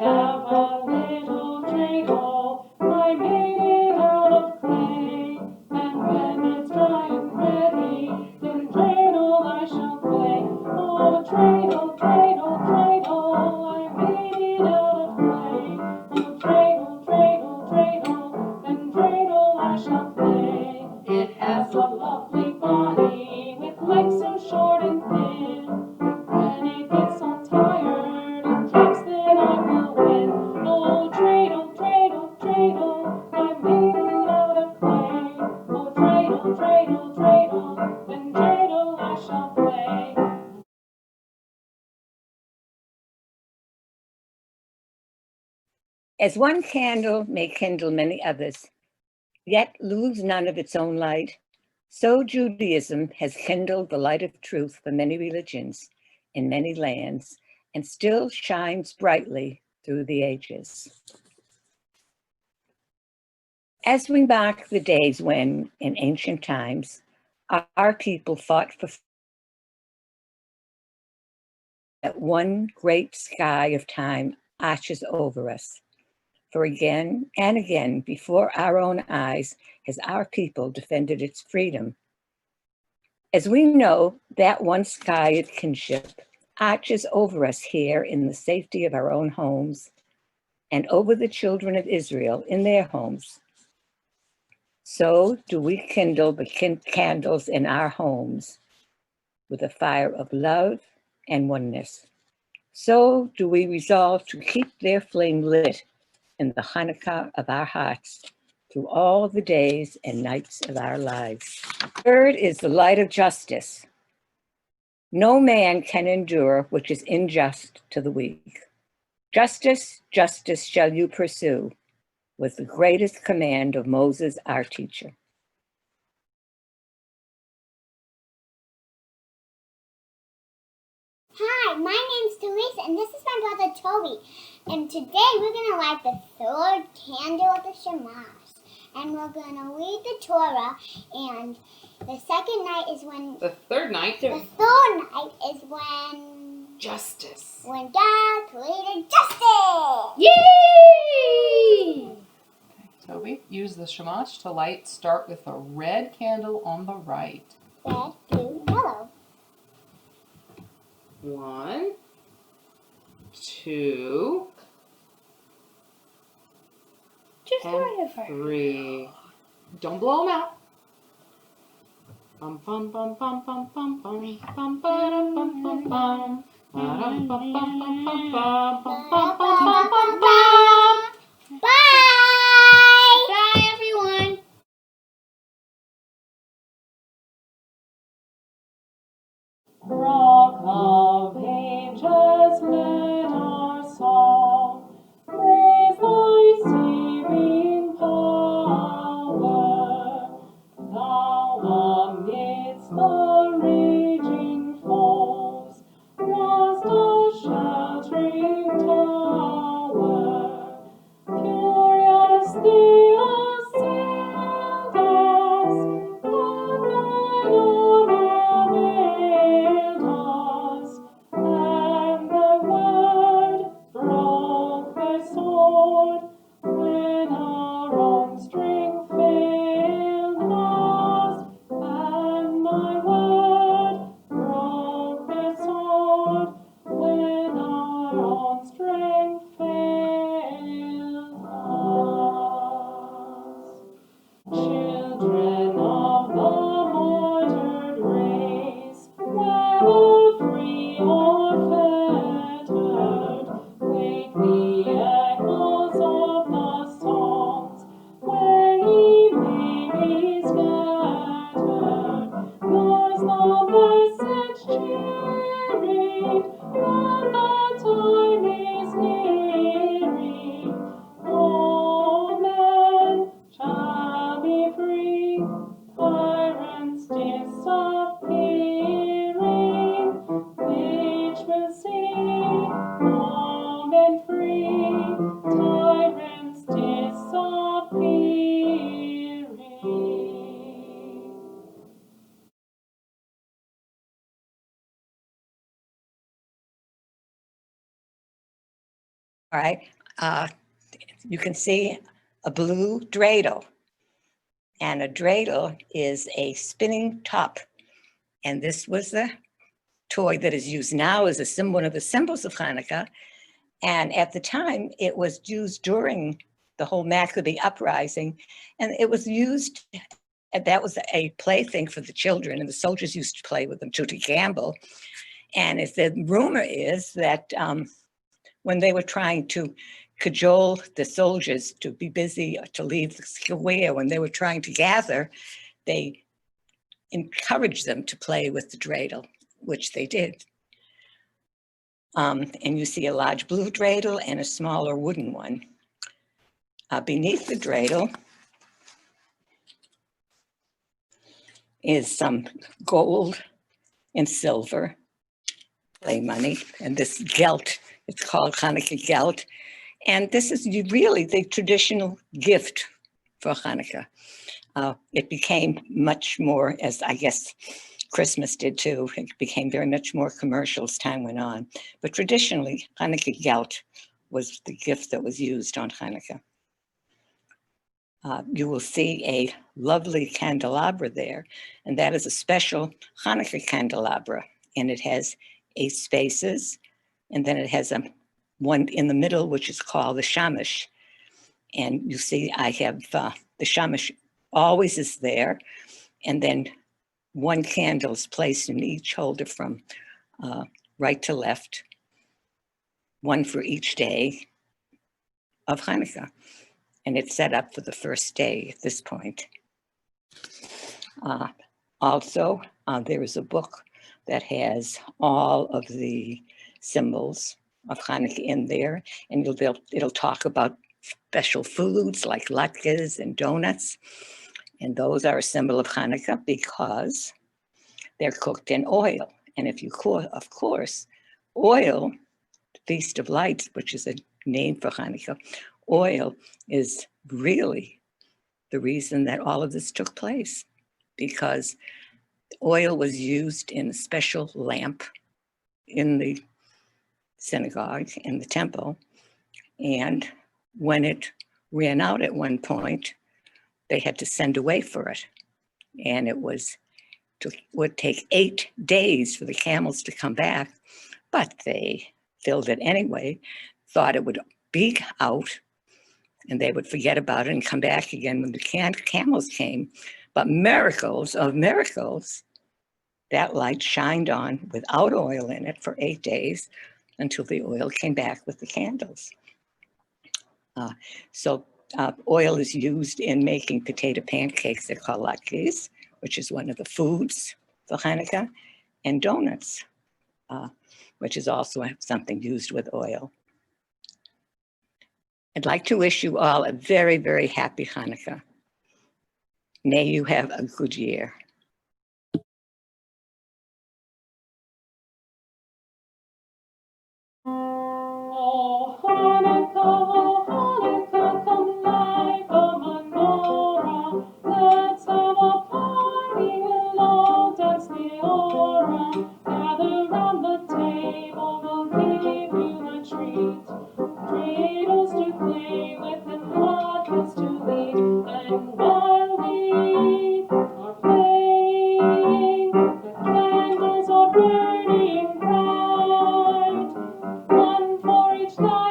have a little dreidel, I made it out of clay, and when it's dry and ready, then dreidel I shall play. Oh, dreidel, dreidel, dreidel, I made it out of clay. Oh, dreidel, dreidel, dreidel, then dreidel I shall play. It has a lovely body, with legs so short and thin. When it gets all tired and drops, then I will win. Oh, dreidel, dreidel, dreidel, I made it out of clay. Oh, dreidel, dreidel, dreidel, then dreidel I shall play. As one candle may kindle many others, yet lose none of its own light, so Judaism has kindled the light of truth for many religions in many lands and still shines brightly through the ages. As we mark the days when, in ancient times, our people fought for that one great sky of time arches over us. For again and again, before our own eyes, has our people defended its freedom. As we know, that one sky of kinship arches over us here in the safety of our own homes and over the children of Israel in their homes. So do we kindle the candles in our homes with a fire of love and oneness. So do we resolve to keep their flame lit in the Hanukkah of our hearts through all the days and nights of our lives. Third is the light of justice. No man can endure which is unjust to the weak. Justice, justice shall you pursue, was the greatest command of Moses, our teacher. Hi, my name's Teresa, and this is my brother Toby. And today we're going to light the third candle of the Shamash. And we're going to read the Torah. And the second night is when... The third night is when... Justice. When God created justice! Yay! Okay, Toby, use the Shamash to light. Start with a red candle on the right. Red, blue, yellow. 1, 2, and 3. Don't blow them out. Bum bum bum bum bum bum bum bum bum bum bum bum. Bum bum bum bum bum bum bum bum bum bum. Bye! Bye, everyone! Rock of ages, let our song praise thy saving power. Thou amidst the raging foes wast a sheltering tower. Furious they assailed us, but thine own availed us, and thy word broke their sword when our own strength failed us, and thy word right, you can see a blue dreidel. And a dreidel is a spinning top. And this was the toy that is used now as one of the symbols of Hanukkah. And at the time, it was used during the whole Maccabee uprising. And it was used, and that was a plaything for the children. And the soldiers used to play with them too, to gamble. And the rumor is that when they were trying to cajole the soldiers to be busy or to leave the square, when they were trying to gather, they encouraged them to play with the dreidel, which they did. And you see a large blue dreidel and a smaller wooden one. Beneath the dreidel is some gold and silver play money, and this gelt, it's called Hanukkah gelt. And this is really the traditional gift for Hanukkah. It became much more, as I guess Christmas did too, it became very much more commercial as time went on. But traditionally, Hanukkah gelt was the gift that was used on Hanukkah. You will see a lovely candelabra there, and that is a special Hanukkah candelabra, and it has 8 spaces, and then it has one in the middle, which is called the shamash. And you see I have the shamash always is there, and then one candle is placed in each holder from right to left, one for each day of Hanukkah. And it's set up for the first day at this point. Also, there is a book that has all of the symbols of Hanukkah in there, and it'll talk about special foods like latkes and donuts, and those are a symbol of Hanukkah because they're cooked in oil. And of course, oil, Feast of Lights, which is a name for Hanukkah, oil is really the reason that all of this took place, because oil was used in a special lamp in the synagogue, in the temple. And when it ran out at one point, they had to send away for it. And it would take 8 days for the camels to come back, but they filled it anyway, thought it would be out, and they would forget about it and come back again when the camels came. But miracles of miracles, that light shined on without oil in it for 8 days until the oil came back with the candles. So oil is used in making potato pancakes. They're called latkes, which is one of the foods for Hanukkah, and donuts, which is also something used with oil. I'd like to wish you all a very, very happy Hanukkah. May you have a good year. Oh, Hanukkah, come light the menorah. Let's have a party, we'll all dance the aura. Gather round the table, we'll give you a treat. Dreidels to play with and latkes to eat. And while we are playing, the candles are burning bright. One for each night.